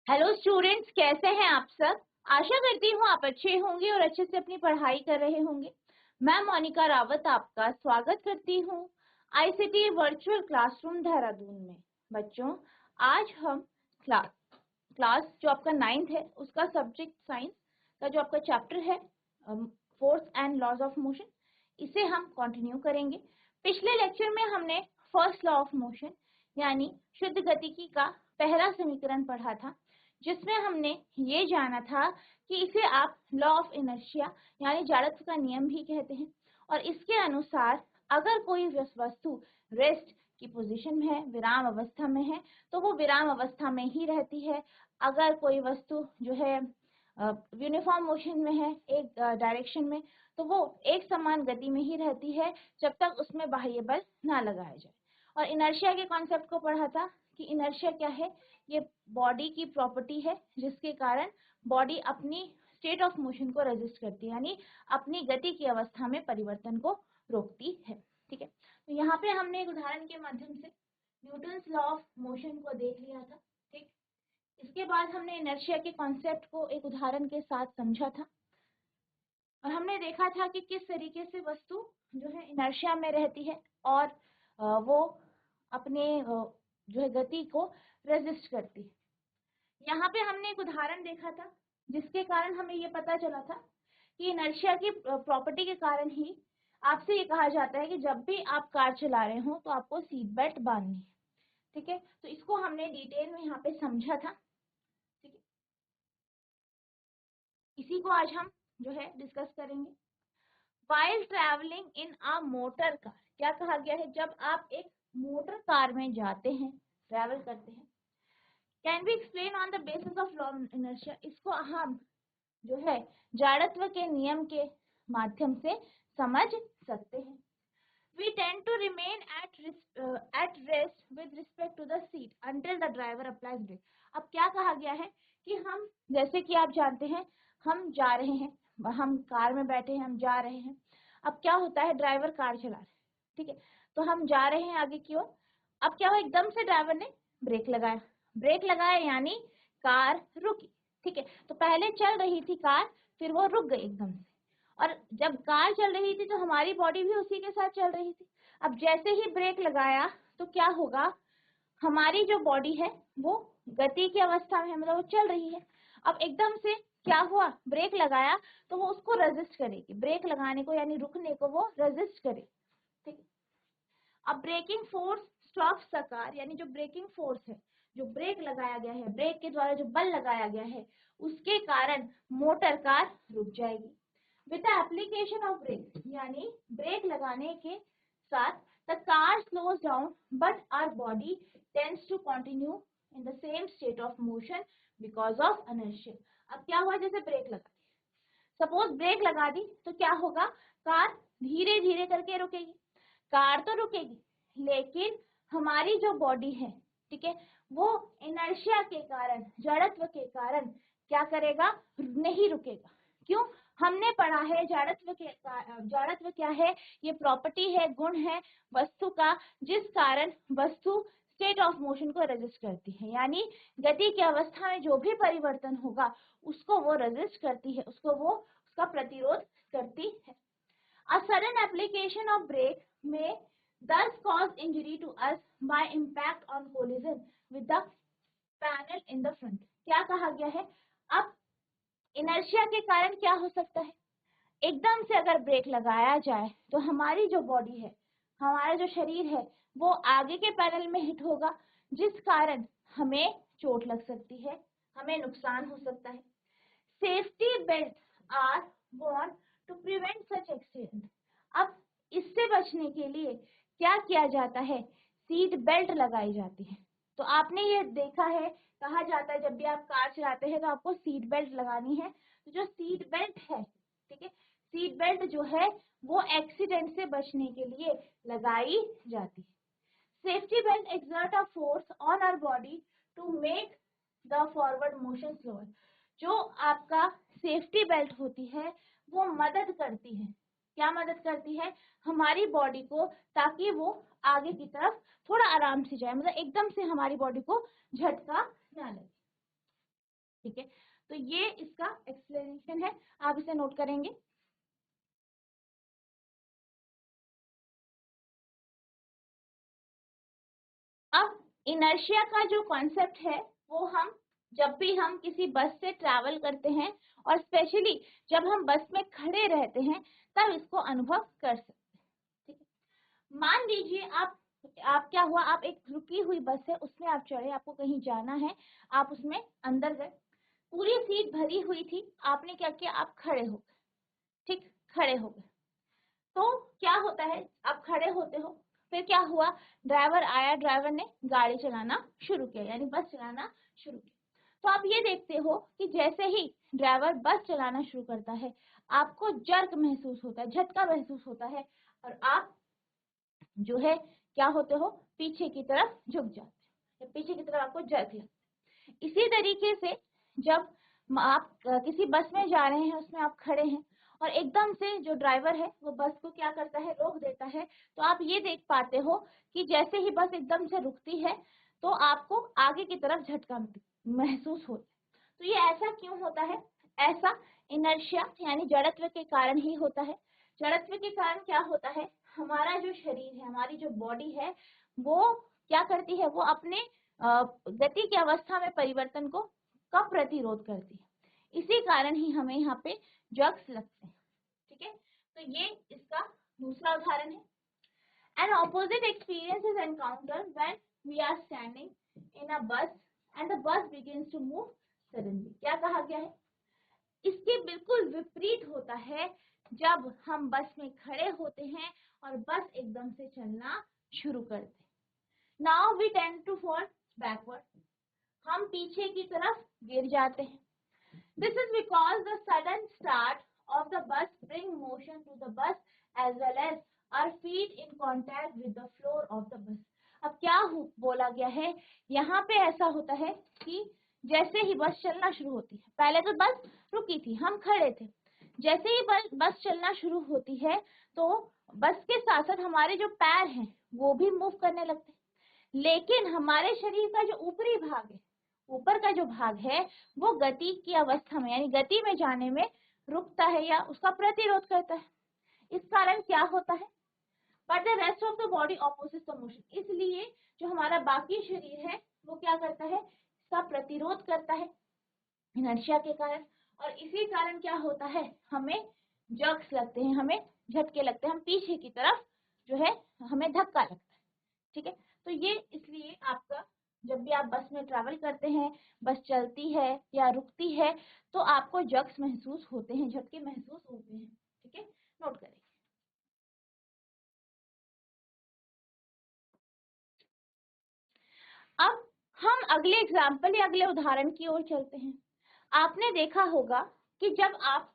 Hello students, कैसे हैं आप सब। आशा करती हूँ आप अच्छे होंगे और अच्छे से अपनी पढ़ाई कर रहे होंगे। मैं मोनिका रावत आपका स्वागत करती हूँ आईसीटी वर्चुअल क्लासरूम देहरादून में। बच्चों, आज हम क्लास क्लास जो आपका 9th है उसका सब्जेक्ट साइंस का जो आपका चैप्टर है force and laws of motion, इसे हम कंटिन्यू करेंगे। पिछले लेक्चर में हमने फर्स्ट लॉ ऑफ मोशन यानी शुद्ध गतिकी का पहला समीकरण पढ़ा था, जिसमें हमने ये जाना था कि इसे आप लॉ ऑफ इनर्शिया यानी जाड़त्व का नियम भी कहते हैं। और इसके अनुसार अगर कोई वस्तु रेस्ट की पोजीशन में है, विराम अवस्था में है, तो वो विराम अवस्था में ही रहती है। अगर कोई वस्तु जो है यूनिफॉर्म मोशन में है, एक डायरेक्शन में, तो वो एक समान गति में ही रहती है जब तक उसमें बाह्य बल ना लगाया जाए। और इनर्शिया के कॉन्सेप्ट को पढ़ा था कि इनर्शिया क्या है। ये बॉडी की प्रॉपर्टी है जिसके कारण बॉडी अपनी स्टेट ऑफ मोशन को रेजिस्ट करती है, यानी अपनी गति की अवस्था में परिवर्तन को रोकती है। ठीक है, तो यहाँ पे हमने एक उदाहरण के माध्यम से न्यूटन्स लॉ ऑफ मोशन को देख लिया था। ठीक, इसके बाद हमने इनर्शिया के कॉन्सेप्ट को एक उदाहरण के साथ समझा था और हमने देखा था कि किस तरीके से वस्तु जो है इनर्शिया में रहती है और वो अपने जो है गति को रेजिस्ट करती है। यहाँ पे हमने एक उदाहरण देखा था जिसके कारण हमें ये पता चला था कि इनर्शिया की प्रॉपर्टी के कारण ही आपसे ये कहा जाता है कि जब भी आप कार चला रहे हो तो आपको सीट बेल्ट बांधनी है। ठीक है, तो इसको हमने डिटेल में यहाँ पे समझा था। ठीक है, इसी को आज हम जो है डिस्कस करेंगे। While traveling in a motor car, क्या कहा गया है, जब आप एक मोटर कार में जाते हैं, ट्रैवल करते हैं। Can be explain on the basis of law of inertia, इसको हम जो है जाड़त्व के नियम के माध्यम से समझ सकते हैं। We tend to remain at rest with respect to the seat until the driver applies brake. अब क्या कहा गया है कि हम, जैसे कि आप जानते हैं, हम जा रहे हैं, हम कार में बैठे हैं, हम जा रहे हैं। अब क्या होता है, ड्राइवर कार चला रहा है। ठीक है, तो हम जा रहे हैं आगे की ओर। अब क्या हुआ, एकदम से ड्राइवर ने ब्रेक लगाया यानी कार रुकी। ठीक है, तो पहले चल रही थी कार, फिर वो रुक गई एकदम से। और जब कार चल रही थी तो हमारी बॉडी भी उसी के साथ चल रही थी। अब जैसे ही ब्रेक लगाया तो क्या होगा, हमारी जो बॉडी है वो गति की अवस्था में है, मतलब वो चल रही है। अब एकदम से क्या हुआ, ब्रेक लगाया तो वो उसको रेजिस्ट करेगी, ब्रेक लगाने को यानी रुकने को वो रेजिस्ट करे। ठीक, अब braking force stops the car, यानी जो ब्रेकिंग फोर्स है, जो ब्रेक लगाया गया है, ब्रेक के द्वारा जो बल लगाया गया है, उसके कारण मोटर कार रुक जाएगी। With the application of brake, यानी ब्रेक लगाने के साथ the car slows down but our body tends to continue in the same state of motion because of inertia. अब क्या हुआ, जैसे ब्रेक लगा दी, सपोज ब्रेक लगा दी तो क्या होगा, कार धीरे धीरे करके रुकेगी। कार तो रुकेगी लेकिन हमारी जो बॉडी है, ठीक है, वो इनर्शिया के कारण, जड़त्व के कारण क्या करेगा, नहीं रुकेगा। क्यों, हमने पढ़ा है जाड़त्व क्या है, ये प्रॉपर्टी है, गुण है वस्तु का, जिस कारण वस्तु स्टेट ऑफ मोशन को रेजिस्ट करती है, यानी गति की अवस्था में जो भी परिवर्तन होगा उसको वो रेजिस्ट करती है, उसका प्रतिरोध करती है। A sudden application of brake may thus cause injury to us by impact on collision with the panel in the front. क्या कहा गया है, अब इनर्शिया के कारण क्या हो सकता है, एकदम से अगर ब्रेक लगाया जाए तो हमारी जो बॉडी है, हमारा जो शरीर है, वो आगे के पैनल में हिट होगा, जिस कारण हमें चोट लग सकती है, हमें नुकसान हो सकता है। Safety belt are worn to prevent such accident. अब इससे बचने के लिए क्या किया जाता है, सीट बेल्ट लगाई जाती है। तो आपने ये देखा है, कहा जाता है जब भी आप कार चलाते हैं तो आपको सीट बेल्ट लगानी है। तो जो सीट बेल्ट है, ठीक है, सीट बेल्ट जो है वो एक्सीडेंट से बचने के लिए लगाई जाती है। Safety belt exert a force on our body to make the forward motion slower. जो आपका सेफ्टी बेल्ट होती है वो मदद करती है, क्या मदद करती है, हमारी बॉडी को, ताकि वो आगे की तरफ थोड़ा आराम से जाए, मतलब एकदम से हमारी बॉडी को झटका ना लगे। ठीक है, तो ये इसका एक्सप्लेनेशन है, आप इसे नोट करेंगे। अब इनर्शिया का जो कॉन्सेप्ट है वो हम जब भी हम किसी बस से ट्रैवल करते हैं और स्पेशली जब हम बस में खड़े रहते हैं तब इसको अनुभव कर सकते हैं। ठीक है, मान लीजिए आप क्या हुआ, आप एक रुकी हुई बस है उसमें आप चढ़े, आपको कहीं जाना है, आप उसमें अंदर गए, पूरी सीट भरी हुई थी, आपने क्या किया, आप खड़े हो गए। ठीक, खड़े हो गए तो क्या होता है, आप खड़े होते हो, फिर क्या हुआ, ड्राइवर आया, ड्राइवर ने गाड़ी चलाना शुरू किया, यानी बस चलाना शुरू किया। तो आप ये देखते हो कि जैसे ही ड्राइवर बस चलाना शुरू करता है आपको जर्क महसूस होता है, झटका महसूस होता है, और आप जो है क्या होते हो, पीछे की तरफ झुक जाते हैं, पीछे की तरफ आपको जर्क लगता है। इसी तरीके से जब आप किसी बस में जा रहे हैं, उसमें आप खड़े हैं और एकदम से जो ड्राइवर है वो बस को क्या करता है, रोक देता है, तो आप ये देख पाते हो कि जैसे ही बस एकदम से रुकती है तो आपको आगे की तरफ झटका महसूस होता है। तो ये ऐसा क्यों होता है, ऐसा इनर्शिया यानी जड़त्व के कारण ही होता है। जड़त्व के कारण क्या होता है, हमारा जो शरीर है, हमारी जो बॉडी है, वो क्या करती है, वो अपने गति की अवस्था में परिवर्तन को का प्रतिरोध करती है, इसी कारण ही हमें यहाँ पे जर्क्स लगते हैं। ठीक है, तो ये इसका दूसरा उदाहरण है। An opposite experience is encountered when we are standing in a bus and the bus begins to move suddenly. क्या कहा गया है, इसके बिल्कुल विपरीत होता है जब हम बस में खड़े होते हैं और बस एकदम से चलना शुरू करते हैं। Now we tend to fall backward. हम पीछे की तरफ गिर जाते हैं। This is because the sudden start of the bus bring motion to the bus as well as our feet in contact with the floor of the bus. अब क्या बोला गया है, यहाँ पे ऐसा होता है कि जैसे ही बस चलना शुरू होती है, पहले तो बस रुकी थी, हम खड़े थे, जैसे ही बस चलना शुरू होती है तो बस के साथ साथ हमारे जो पैर हैं वो भी मूव करने लगते हैं, लेकिन हमारे शरीर का जो ऊपरी भाग है, ऊपर का जो भाग है वो गति की अवस्था में यानी गति में जाने में रुकता है या उसका प्रतिरोध करता है। इस कारण क्या होता है, but the rest of the body opposite the motion, इसलिए जो हमारा बाकी शरीर है वो क्या करता है, इसका प्रतिरोध करता है इनर्शिया के कारण, और इसी कारण क्या होता है, हमें जर्क्स लगते हैं, हमें झटके लगते हैं, हम पीछे की तरफ जो है हमें धक्का लगता है। ठीक है, तो ये इसलिए आपका जब भी आप बस में ट्रैवल करते हैं, बस चलती है या रुकती है तो आपको जर्क्स महसूस होते हैं, झटके महसूस होते हैं। ठीक है, नोट करें। अब हम अगले एग्जाम्पल या अगले उदाहरण की ओर चलते हैं। आपने देखा होगा कि जब आप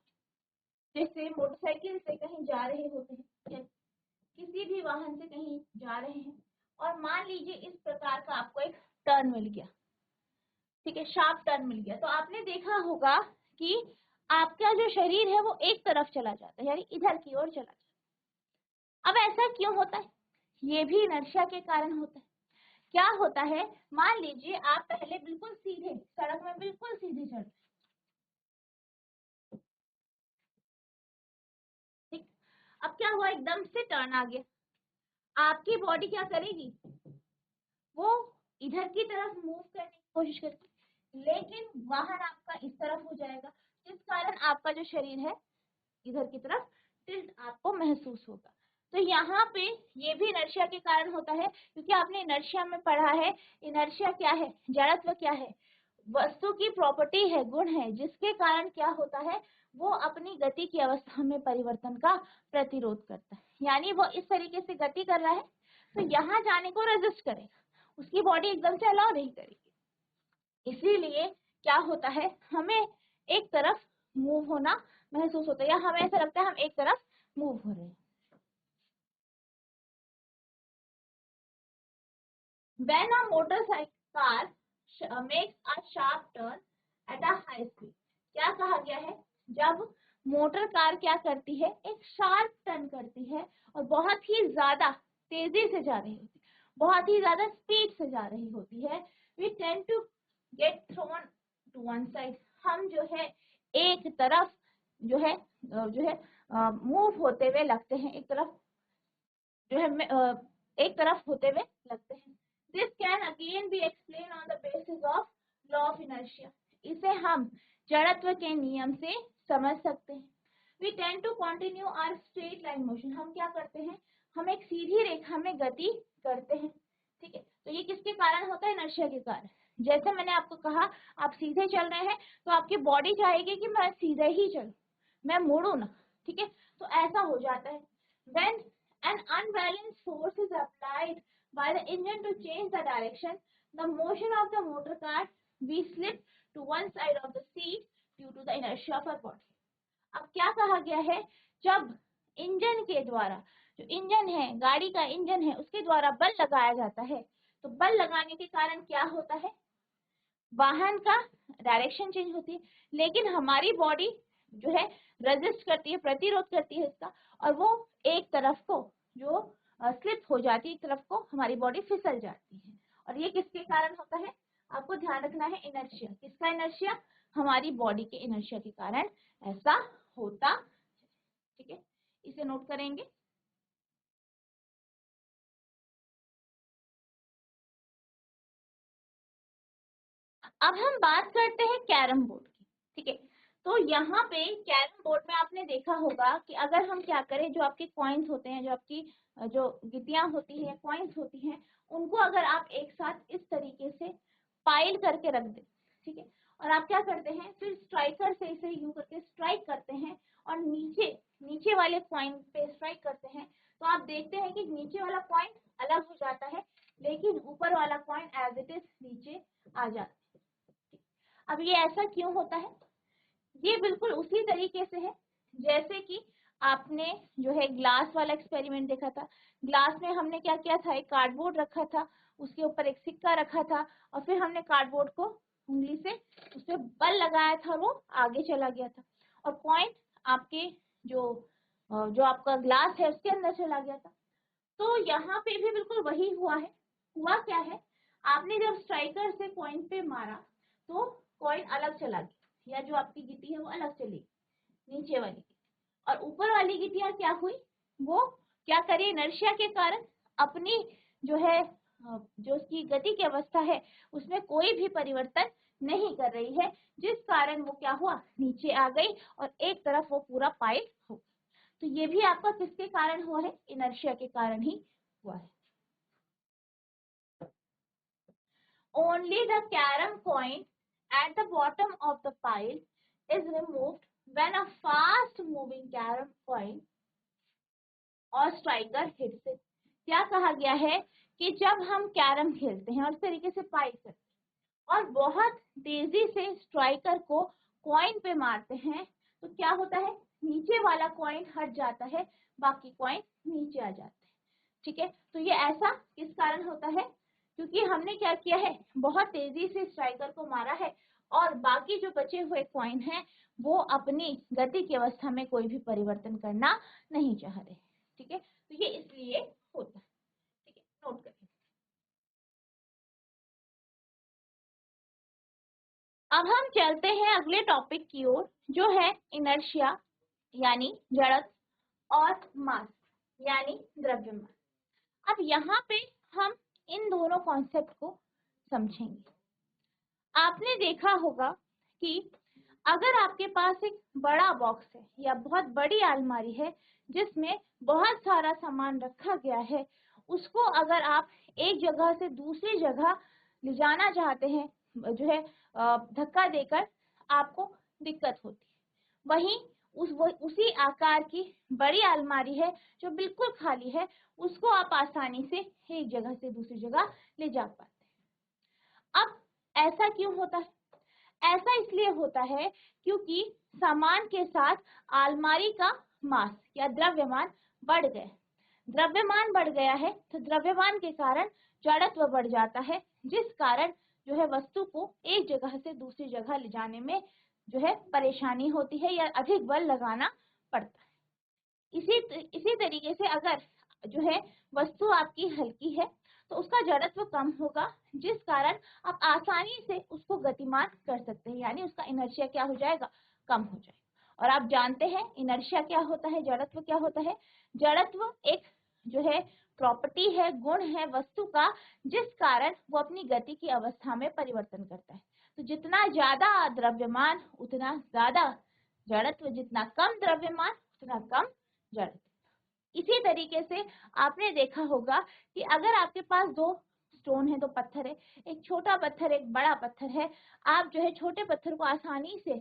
जैसे मोटरसाइकिल से कहीं जा रहे होते हैं या किसी भी वाहन से कहीं जा रहे हैं और मान लीजिए इस प्रकार का आपको एक टर्न मिल गया, ठीक है, शार्प टर्न मिल गया, तो आपने देखा होगा कि आपका जो शरीर है वो एक तरफ चला जाता है, यानी इधर की ओर चला जाता है। अब ऐसा क्यों होता है, ये भी इनर्शिया के कारण होता है। क्या होता है, मान लीजिए आप पहले बिल्कुल सीधे सड़क में बिल्कुल सीधे चल रहे, ठीक, अब क्या हुआ, एकदम से टर्न आ गया, आपकी बॉडी क्या करेगी, वो इधर की तरफ मूव करने की कोशिश करेगी, लेकिन वाहन आपका इस तरफ हो जाएगा, जिस कारण आपका जो शरीर है इधर की तरफ टिल्ट आपको महसूस होगा। तो यहाँ पे ये भी इनर्शिया के कारण होता है, क्योंकि आपने इनर्शिया में पढ़ा है, इनर्शिया क्या है, जड़त्व क्या है, वस्तु की प्रॉपर्टी है, गुण है, जिसके कारण क्या होता है, वो अपनी गति की अवस्था में परिवर्तन का प्रतिरोध करता है, यानी वो इस तरीके से गति कर रहा है तो यहाँ जाने को रेजिस्ट करेगा, उसकी बॉडी एकदम से अलाउ नहीं करेगी, इसीलिए क्या होता है, हमें एक तरफ मूव होना महसूस होता है या हमें ऐसा लगता है हम एक तरफ मूव हो रहे हैं। When a motorcycle car makes a sharp turn at a high speed, क्या कहा गया है, जब मोटर कार क्या करती है, एक शार्प टर्न करती है और बहुत ही ज्यादा तेजी से जा रही होती है, बहुत ही ज्यादा स्पीड से जा रही होती है, we tend to get thrown to one side, हम जो है एक तरफ जो है मूव होते हुए लगते हैं, एक तरफ जो है एक तरफ होते हुए लगते हैं। This can again be explain on the basis of law of inertia. इसे हम जड़त्व के नियम से समझ सकते हैं। We tend to continue our straight line motion. हम क्या करते हैं, हम एक सीधी रेखा में गति करते हैं, ठीक है। तो ये किसके कारण होता है, इनर्शिया के कारण। जैसे मैंने आपको कहा, आप सीधे चल रहे हैं तो आपकी बॉडी चाहेगी कि मैं सीधे ही चलूं, मैं मुड़ू ना, ठीक है। तो ऐसा हो जाता है। When an unbalanced force is applied by the engine to change the direction, the motion of the motor car we slip to one side of the seat due to the inertia of our body. अब क्या कहा गया है, जब engine के द्वारा, जो engine है, गाड़ी का इंजन है, उसके द्वारा बल लगाया जाता है, तो बल लगाने के कारण क्या होता है, वाहन का डायरेक्शन चेंज होती है, लेकिन हमारी बॉडी जो है रेजिस्ट करती है, प्रतिरोध करती है इसका, और वो एक तरफ को जो स्लिप हो जाती है, एक तरफ को हमारी बॉडी फिसल जाती है। और ये किसके कारण होता है, आपको ध्यान रखना है, इनर्शिया। किसका इनर्शिया, हमारी बॉडी के इनर्शिया के कारण ऐसा होता, ठीक है। इसे नोट करेंगे। अब हम बात करते हैं कैरम बोर्ड की, ठीक है। तो यहाँ पे कैरम बोर्ड में आपने देखा होगा कि अगर हम क्या करें, जो आपके कॉइन्स होते हैं, जो आपकी जो गिट्टियां होती है, कॉइन्स होती हैं, उनको अगर आप एक साथ इस तरीके से पाइल करके रख दें, ठीक है, और आप क्या करते हैं, फिर स्ट्राइकर से इसे यूं करके स्ट्राइक करते हैं और नीचे वाले पॉइंट पे स्ट्राइक करते हैं, तो आप देखते हैं कि नीचे वाला पॉइंट अलग हो जाता है, लेकिन ऊपर वाला पॉइंट एज इट इज नीचे आ जाता है। अब ये ऐसा क्यों होता है, ये बिल्कुल उसी तरीके से है जैसे कि आपने जो है ग्लास वाला एक्सपेरिमेंट देखा था। ग्लास में हमने क्या किया था, एक कार्डबोर्ड रखा था, उसके ऊपर एक सिक्का रखा था, और फिर हमने कार्डबोर्ड को उंगली से उस पर बल लगाया था, वो आगे चला गया था, और पॉइंट आपके जो आपका ग्लास है उसके अंदर चला गया था। तो यहाँ पे भी बिल्कुल वही हुआ है। हुआ क्या है, आपने जब स्ट्राइकर से पॉइंट पे मारा तो कॉइन अलग चला गया, या जो आपकी गिट्टी है वो अलग चली नीचे वाली, और ऊपर वाली गिट्टियां क्या हुई, वो क्या करी, इनर्शिया के कारण अपनी जो है जो उसकी गति की अवस्था है उसमें कोई भी परिवर्तन नहीं कर रही है, जिस कारण वो क्या हुआ, नीचे आ गई और एक तरफ वो पूरा पाइल हो। तो ये भी आपका किसके कारण हुआ है, इनर्शिया के कारण ही हुआ है। Only the carom coin at the bottom of the pile is removed when a fast moving carom coin और स्ट्राइकर hits it। क्या कहा गया है कि जब हम कैरम खेलते हैं और इस तरीके से पाइल करते हैं और बहुत तेजी से स्ट्राइकर को कॉइन पे मारते हैं, तो क्या होता है, नीचे वाला कॉइन हट जाता है, बाकी कॉइन नीचे आ जाते हैं, ठीक है। तो ये ऐसा किस कारण होता है, क्योंकि हमने क्या किया है, बहुत तेजी से स्ट्राइकर को मारा है और बाकी जो बचे हुए कॉइन हैं वो अपनी गति की अवस्था में कोई भी परिवर्तन करना नहीं चाह रहे, ठीक है। तो ये इसलिए होता है, ठीक है, नोट करिए। अब हम चलते हैं अगले टॉपिक की ओर, जो है इनर्शिया यानी जड़त्व और मास यानी द्रव्यमान। अब यहाँ पे हम इन दोनों कॉन्सेप्ट को समझेंगे। आपने देखा होगा कि अगर आपके पास एक बड़ा बॉक्स है या बहुत बड़ी अलमारी है जिसमें बहुत सारा सामान रखा गया है, उसको अगर आप एक जगह से दूसरी जगह ले जाना चाहते हैं, जो है धक्का देकर, आपको दिक्कत होती है। वहीं उसी आकार की बड़ी अलमारी है जो बिल्कुल खाली है, उसको आप आसानी से एक जगह से दूसरी जगह ले जा पाते हैं। अब ऐसा क्यों होता है, ऐसा इसलिए होता है क्योंकि सामान के साथ अलमारी का मास या द्रव्यमान बढ़ गया। द्रव्यमान बढ़ गया है तो द्रव्यमान के कारण जड़त्व बढ़ जाता है, जिस कारण जो है वस्तु को एक जगह से दूसरी जगह ले जाने में जो है परेशानी होती है या अधिक बल लगाना पड़ता है। इसी तरीके से अगर जो है वस्तु आपकी हल्की है तो उसका जड़त्व कम होगा, जिस कारण आप आसानी से उसको गतिमान कर सकते हैं, यानी उसका इनर्शिया क्या हो जाएगा, कम हो जाएगा। और आप जानते हैं इनर्शिया क्या होता है, जड़त्व क्या होता है। जड़त्व एक जो है प्रॉपर्टी है, गुण है वस्तु का, जिस कारण वो अपनी गति की अवस्था में परिवर्तन करता है। तो जितना ज्यादा द्रव्यमान उतना ज्यादा जड़त्व, जितना कम द्रव्यमान उतना कम जड़त्व। इसी तरीके से आपने देखा होगा कि अगर आपके पास दो स्टोन है, दो पत्थर है, एक छोटा पत्थर एक बड़ा पत्थर है, आप जो है छोटे पत्थर को आसानी से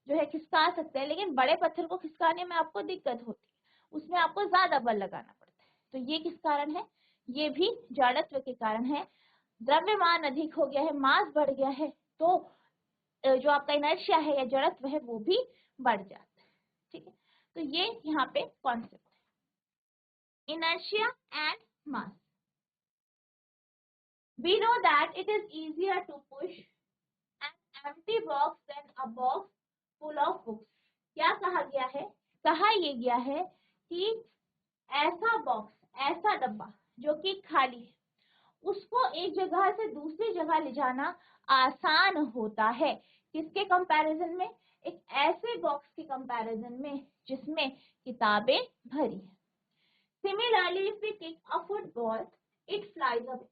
जो है खिसका सकते हैं, लेकिन बड़े पत्थर को खिसकाने में आपको दिक्कत होती है, उसमें आपको ज्यादा बल लगाना पड़ता है। तो ये किस कारण है, ये भी जड़त्व के कारण है। द्रव्यमान अधिक हो गया है, मास बढ़ गया है, तो जो आपका इनर्शिया है या जड़त्व है वो भी बढ़ जाता है। ठीक है, तो ये यहाँ पे कॉन्सेप्ट है, inertia and mass. We know that it is easier to push an empty box than a box full of books. क्या कहा गया है, कहा ये गया है कि ऐसा बॉक्स, ऐसा डब्बा जो कि खाली है, उसको एक जगह से दूसरी जगह ले जाना आसान होता है। किसके कंपैरिजन में, एक ऐसे बॉक्स के कंपैरिजन में जिसमें किताबें भरी है। Similarly if we kick a football it flies away.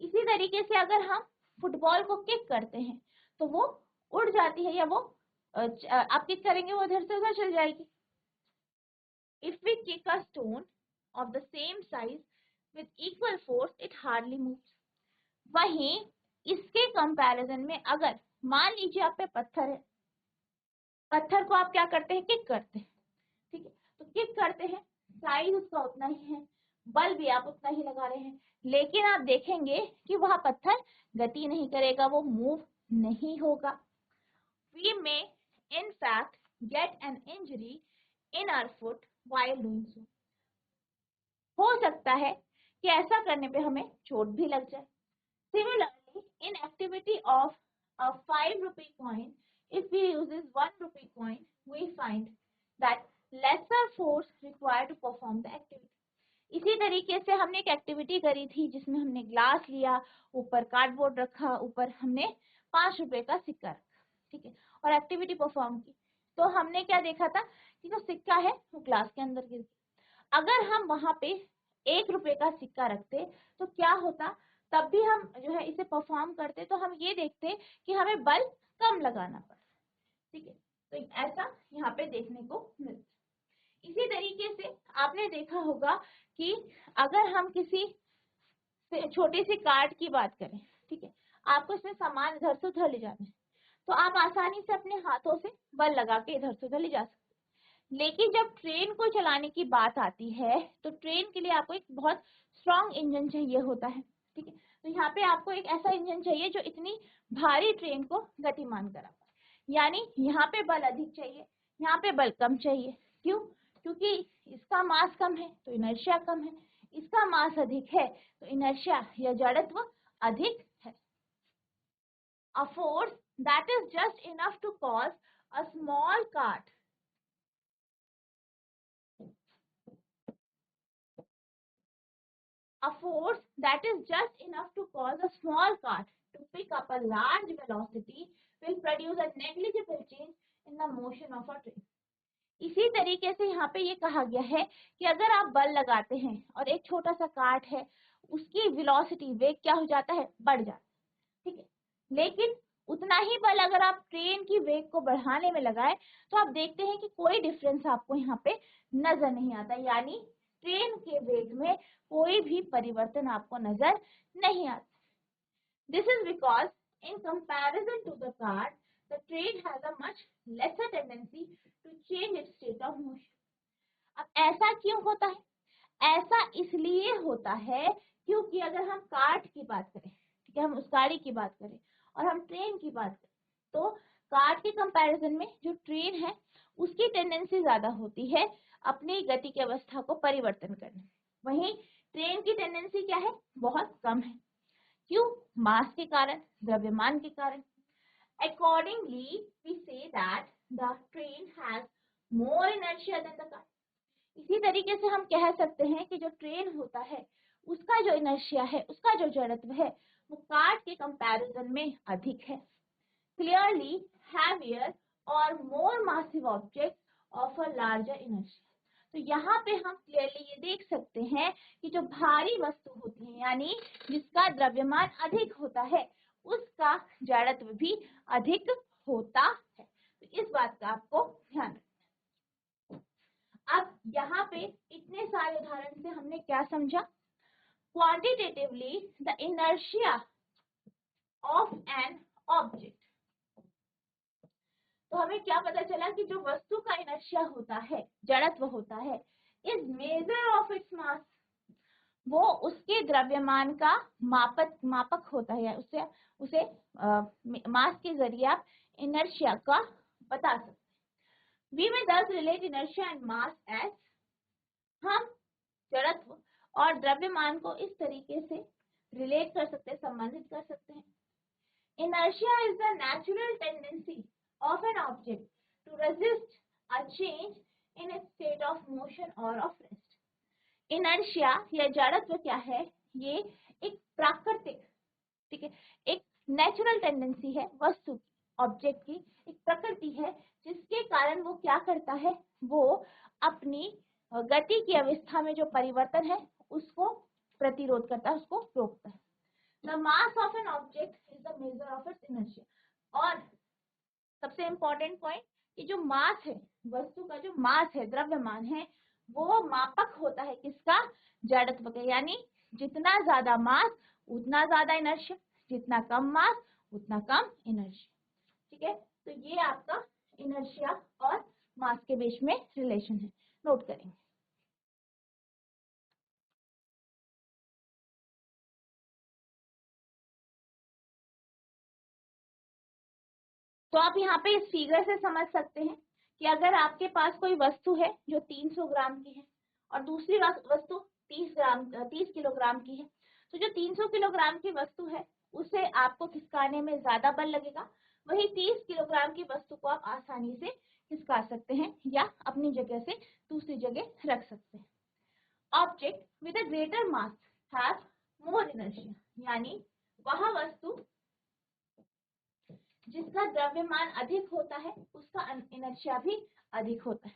इसी तरीके से अगर हम फुटबॉल को किक करते हैं तो वो उड़ जाती है, या वो आप किक करेंगे वो इधर से उधर चल जाएगी। If we kick a stone of the same size with equal force it hardly moves. वहीं इसके कंपैरिजन में अगर मान लीजिए आप पे पत्थर है, पत्थर को आप क्या करते हैं, किक करते हैं। ठीक है, तो किक करते हैं, साइज उसका उतना ही है, बल भी आप उतना ही लगा रहे हैं, लेकिन आप देखेंगे कि वह पत्थर गति नहीं करेगा, वो मूव नहीं होगा। We may in fact get an injury in our foot while doing so. हो सकता है कि ऐसा करने पे हमें चोट भी लग जाए। Similarly, in activity of a 5 rupee coin, if we use this 1 rupee coin, we find that lesser force required to perform the activity. इसी तरीके से हमने एक एक्टिविटी करी थी जिसमें हमने ग्लास लिया, ऊपर कार्डबोर्ड रखा, ऊपर हमने 5 रुपए का सिक्का रखा, ठीक है, और एक्टिविटी परफॉर्म की। तो हमने क्या देखा था कि जो सिक्का है वो ग्लास के अंदर गिर गया। अगर हम वहां पे 1 रुपए का सिक्का रखते तो क्या होता, तब भी हम जो है इसे परफॉर्म करते, तो हम ये देखते कि हमें बल कम लगाना पड़ा। ठीक है, तो ऐसा यहाँ पे देखने को मिलता। इसी तरीके से आपने देखा होगा कि अगर हम किसी छोटी सी कार्ट की बात करें, ठीक है, आपको इसमें सामान इधर से उधर ले जाना है, तो आप आसानी से अपने हाथों से बल लगा के इधर से उधर ले जा सकते हैं। लेकिन जब ट्रेन को चलाने की बात आती है तो ट्रेन के लिए आपको एक बहुत स्ट्रॉन्ग इंजन चाहिए होता है। ठीक है, तो यहाँ पे आपको एक ऐसा इंजन चाहिए जो इतनी भारी ट्रेन को गतिमान करा पाए, यानी यहाँ पे बल अधिक चाहिए, यहाँ पे बल कम चाहिए। क्यों, क्योंकि इसका मास कम है तो इनर्शिया कम है, इसका मास अधिक है तो इनर्शिया या जड़त्व अधिक है। A force that is just enough to cause a small cart to pick up a large velocity will produce a negligible change in the motion of a train. इसी तरीके से यहाँ पे ये कहा गया है कि अगर आप बल लगाते हैं और एक छोटा सा कार्ट है, उसकी वेलोसिटी, वेग क्या हो जाता है, बढ़ जाता है। ठीक है, लेकिन उतना ही बल अगर आप ट्रेन की वेग को बढ़ाने में लगाए तो आप देखते हैं कि कोई डिफरेंस आपको यहाँ पे नजर नहीं आता, यानी ट्रेन के वेग में कोई भी परिवर्तन आपको नजर नहीं आता। This is because in comparison to the car the train has a much lesser tendency to change its state of motion. अब ऐसा क्यों होता है, ऐसा इसलिए होता है क्योंकि अगर हम कार्ट की बात करें, ठीक है, हम उस गाड़ी की बात करें और हम ट्रेन की बात करें, तो कार्ट के कंपैरिजन में जो ट्रेन है उसकी टेंडेंसी ज्यादा होती है अपनी गति की अवस्था को परिवर्तन करने, वहीं ट्रेन की टेंडेंसी क्या है, बहुत कम है। क्यों, मास के कारण, द्रव्यमान के कारण। Accordingly we see that the train has more inertia than the car. इसी तरीके से हम कह सकते हैं कि जो ट्रेन होता है उसका जो इनर्शिया है, उसका जो जड़त्व है, वो कार्ड के कंपैरिजन में अधिक है। क्लियरली हैवियर और more massive object of a larger inertia. तो यहाँ पे हम क्लियरली ये देख सकते हैं कि जो भारी वस्तु होती है, यानी जिसका द्रव्यमान अधिक होता है, उसका जड़त्व भी अधिक होता है। तो इस बात का आपको ध्यान रखना है। अब यहाँ पे इतने सारे उदाहरण से हमने क्या समझा? Quantitatively the inertia of an object. तो हमें क्या पता चला कि जो वस्तु का इनर्शिया होता है, जड़त्व होता है, is measure of its mass, वो उसके द्रव्यमान का मापक होता है। उसे मास के जरिए आप इनर्शिया का बता सकते हैं। We may thus relate inertia and mass as, हम जड़त्व और द्रव्यमान को इस तरीके से रिलेट कर सकते हैं, संबंधित कर सकते हैं। Inertia is the natural tendency of an object to resist a change in its state of motion or of rest. Inertia या जड़त्व क्या है? ये एक प्राकृतिक, ठीक है, एक नेचुरल टेंडेंसी है वस्तु की, ऑब्जेक्ट की एक प्रकृति है, जिसके कारण वो क्या करता है? वो अपनी गति की अवस्था में जो परिवर्तन है उसको प्रतिरोध करता है, उसको रोकता है। The mass of an object is the measure of its inertia. और सबसे इम्पोर्टेंट पॉइंट कि जो मास है, वस्तु का जो मास है, द्रव्यमान है, वो मापक होता है किसका? जड़त्व का। यानी जितना ज्यादा मास उतना ज्यादा इनर्शिया, जितना कम मास उतना कम इनर्शिया। ठीक है, तो ये आपका इनर्शिया और मास के बीच में रिलेशन है, नोट करेंगे। तो आप यहाँ पे इस फिगर से समझ सकते हैं कि अगर आपके पास कोई वस्तु है जो 300 ग्राम की है और दूसरी वस्तु 30 किलोग्राम की है, तो जो 300 किलोग्राम की वस्तु है उसे आपको खिसकाने में ज्यादा बल लगेगा, वही 30 किलोग्राम की वस्तु को आप आसानी से खिसका सकते हैं या अपनी जगह से दूसरी जगह रख सकते हैं। Object with a greater mass have more inertia, यानी वह वस्तु जिसका द्रव्यमान अधिक होता है उसका इनर्शिया भी अधिक होता है।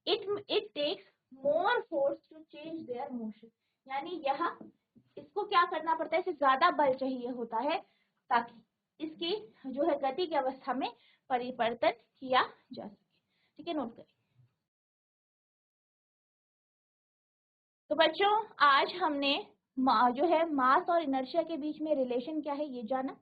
It takes more force to change their motion, यानी यह इसको क्या करना पड़ता है, इसे ज्यादा बल चाहिए होता है ताकि इसकी जो है गति की अवस्था में परिवर्तन किया जा सके। ठीक है, नोट करें। तो बच्चों आज हमने जो है मास और इनर्शिया के बीच में रिलेशन क्या है ये जाना,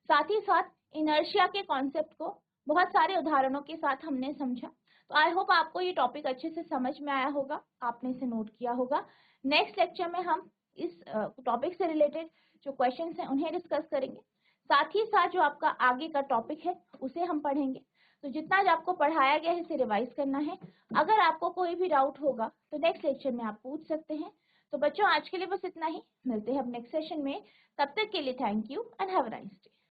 साथ ही साथ इनर्शिया के कॉन्सेप्ट को बहुत सारे उदाहरणों के साथ हमने समझा। तो आई होप आपको ये टॉपिक अच्छे से समझ में आया होगा, आपने इसे नोट किया होगा। नेक्स्ट लेक्चर में हम इस टॉपिक से रिलेटेड जो क्वेश्चंस हैं उन्हें डिस्कस करेंगे, साथ ही साथ जो आपका आगे का टॉपिक है उसे हम पढ़ेंगे। तो जितना जो आपको पढ़ाया गया है इसे रिवाइज करना है। अगर आपको कोई भी डाउट होगा तो नेक्स्ट लेक्चर में आप पूछ सकते हैं। तो बच्चों आज के लिए बस इतना ही, मिलते हैं अब नेक्स्ट सेशन में। तब तक के लिए thank you and have a nice day.